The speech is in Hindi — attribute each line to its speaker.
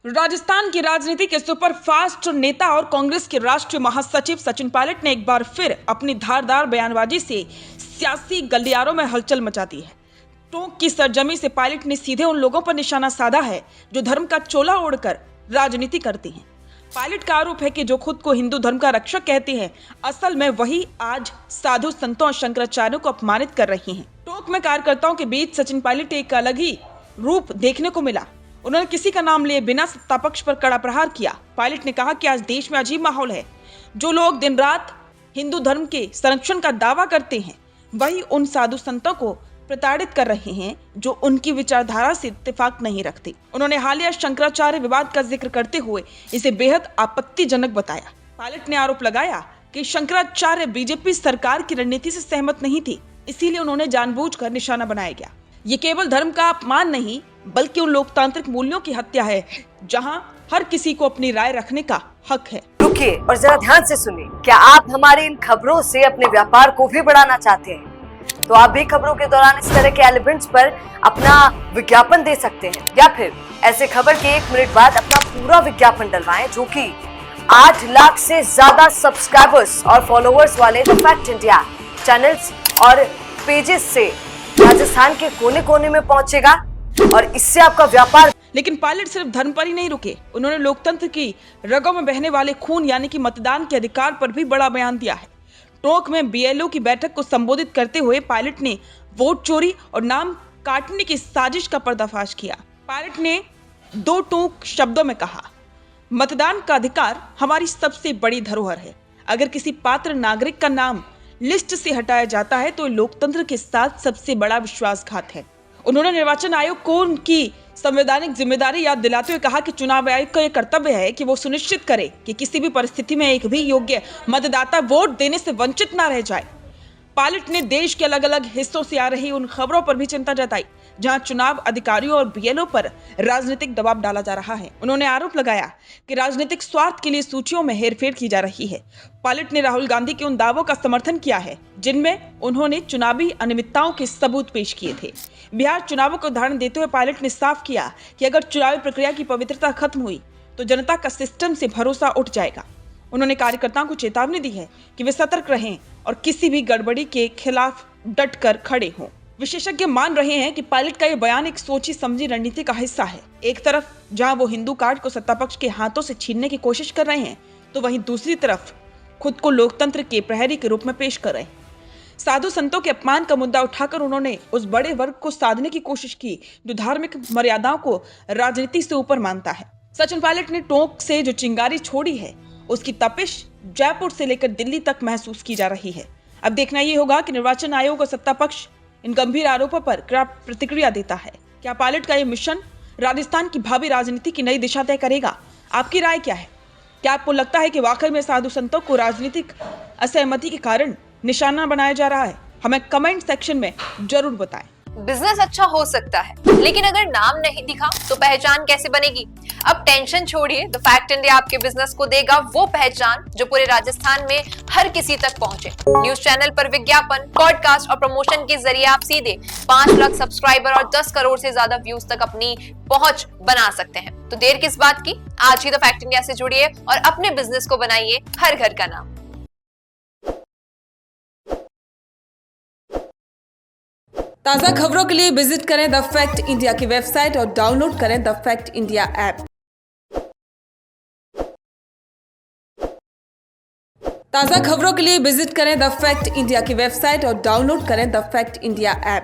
Speaker 1: राजस्थान की राजनीति के सुपरफास्ट नेता और कांग्रेस के राष्ट्रीय महासचिव सचिन पायलट ने एक बार फिर अपनी धारदार बयानबाजी से सियासी गलियारों में हलचल मचा दी है। टोंक की सरजमी से पायलट ने सीधे उन लोगों पर निशाना साधा है जो धर्म का चोला ओढ़कर राजनीति करते हैं। पायलट का आरोप है कि जो खुद को हिंदू धर्म का रक्षक कहते हैं, असल में वही आज साधु संतों और शंकराचार्यों को अपमानित कर रही हैं। टोंक में कार्यकर्ताओं के बीच सचिन पायलट एक अलग ही रूप देखने को मिला। उन्होंने किसी का नाम लिए बिना सत्ता पक्ष पर कड़ा प्रहार किया। पायलट ने कहा कि आज देश में अजीब माहौल है। जो लोग दिन रात हिंदू धर्म के संरक्षण का दावा करते हैं, वही उन साधु संतों को प्रताड़ित कर रहे हैं जो उनकी विचारधारा से इत्तेफाक नहीं रखते। उन्होंने हालिया शंकराचार्य विवाद का जिक्र करते हुए इसे बेहद आपत्तिजनक बताया। पायलट ने आरोप लगाया कि शंकराचार्य बीजेपी सरकार की रणनीति से सहमत नहीं थे, इसीलिए उन्होंने जानबूझकर निशाना बनाया गया। ये केवल धर्म का अपमान नहीं, बल्कि उन लोकतांत्रिक मूल्यों की हत्या है जहां हर किसी को अपनी राय रखने का हक है।
Speaker 2: रुकिए और जरा ध्यान से सुनिए। क्या आप हमारे इन खबरों से अपने व्यापार को भी बढ़ाना चाहते हैं? तो आप भी खबरों के दौरान इस तरह के एलिमेंट्स पर अपना विज्ञापन दे सकते हैं, या फिर ऐसे खबर के 1 मिनट बाद अपना पूरा विज्ञापन डलवाएं, जो कि 8 लाख से ज्यादा सब्सक्राइबर्स और फॉलोअर्स वाले द फैक्ट इंडिया चैनल्स और पेजेस से राजस्थान के कोने कोने में पहुंचेगा और इससे आपका व्यापार।
Speaker 1: लेकिन पायलट सिर्फ धर्म पर ही नहीं रुके। उन्होंने लोकतंत्र की रगों में बहने वाले खून यानी कि मतदान के अधिकार पर भी बड़ा बयान दिया है। टोंक में बीएलओ की बैठक को संबोधित करते हुए पायलट ने वोट चोरी और नाम काटने की साजिश का पर्दाफाश किया। पायलट ने 2 टोंक शब्दों में कहा, मतदान का अधिकार हमारी सबसे बड़ी धरोहर है। अगर किसी पात्र नागरिक का नाम लिस्ट से हटाया जाता है तो लोकतंत्र के साथ सबसे बड़ा विश्वासघात है। उन्होंने निर्वाचन आयोग को उनकी संवैधानिक जिम्मेदारी याद दिलाते हुए कहा कि चुनाव आयोग का यह कर्तव्य है कि वो सुनिश्चित करे कि किसी भी परिस्थिति में एक भी योग्य मतदाता वोट देने से वंचित न रह जाए। पायलट ने देश के अलग अलग हिस्सों से आ रही उन खबरों पर भी चिंता जताई जहां चुनाव अधिकारियों और बीएलओ पर राजनीतिक दबाव डाला जा रहा है। उन्होंने आरोप लगाया कि राजनीतिक स्वार्थ के लिए सूचियों में हेरफेर की जा रही है। पायलट ने राहुल गांधी के उन दावों का समर्थन किया है जिनमें उन्होंने चुनावी अनियमितताओं के सबूत पेश किए थे। बिहार चुनावों का उदाहरण देते हुए पायलट ने साफ किया कि अगर चुनावी प्रक्रिया की पवित्रता खत्म हुई तो जनता का सिस्टम से भरोसा उठ जाएगा। उन्होंने कार्यकर्ताओं को चेतावनी दी है कि वे सतर्क रहें और किसी भी गड़बड़ी के खिलाफ डटकर खड़े हों। विशेषज्ञ मान रहे हैं कि पायलट का यह बयान एक सोची समझी रणनीति का हिस्सा है। एक तरफ जहां वो हिंदू कार्ड को सत्तापक्ष के हाथों से छीनने की कोशिश कर रहे हैं, तो वहीं दूसरी तरफ खुद को लोकतंत्र के प्रहरी के रूप में पेश कर रहे हैं। साधु संतों के अपमान का मुद्दा उठाकर उन्होंने उस बड़े वर्ग को साधने की कोशिश की जो धार्मिक मर्यादाओं को राजनीति से ऊपर मानता है। सचिन पायलट ने टोंक से जो चिंगारी छोड़ी है, उसकी तपिश जयपुर से लेकर दिल्ली तक महसूस की जा रही है। अब देखना ये होगा कि निर्वाचन आयोग और सत्ता पक्ष इन गंभीर आरोपों पर क्या प्रतिक्रिया देता है। क्या पायलट का ये मिशन राजस्थान की भावी राजनीति की नई दिशा तय करेगा? आपकी राय क्या है? क्या आपको लगता है कि वाकई में साधु संतों को राजनीतिक असहमति के कारण निशाना बनाया जा रहा है? हमें कमेंट सेक्शन में जरूर बताएं।
Speaker 3: बिजनेस अच्छा हो सकता है, लेकिन अगर नाम नहीं दिखा तो पहचान कैसे बनेगी? अब टेंशन छोड़िए, द फैक्ट इंडिया आपके बिजनेस को देगा वो पहचान जो पूरे राजस्थान में हर किसी तक पहुंचे। न्यूज चैनल पर विज्ञापन, पॉडकास्ट और प्रमोशन के जरिए आप सीधे 5 लाख सब्सक्राइबर और 10 करोड़ से ज्यादा व्यूज तक अपनी पहुंच बना सकते हैं। तो देर किस बात की, आज ही द फैक्ट इंडिया से जुड़िए और अपने बिजनेस को बनाइए हर घर का नाम।
Speaker 1: ताज़ा खबरों के लिए विजिट करें द फैक्ट इंडिया की वेबसाइट और डाउनलोड करें द फैक्ट इंडिया ऐप। ताज़ा खबरों के लिए विजिट करें द फैक्ट इंडिया की वेबसाइट और डाउनलोड करें द फैक्ट इंडिया ऐप।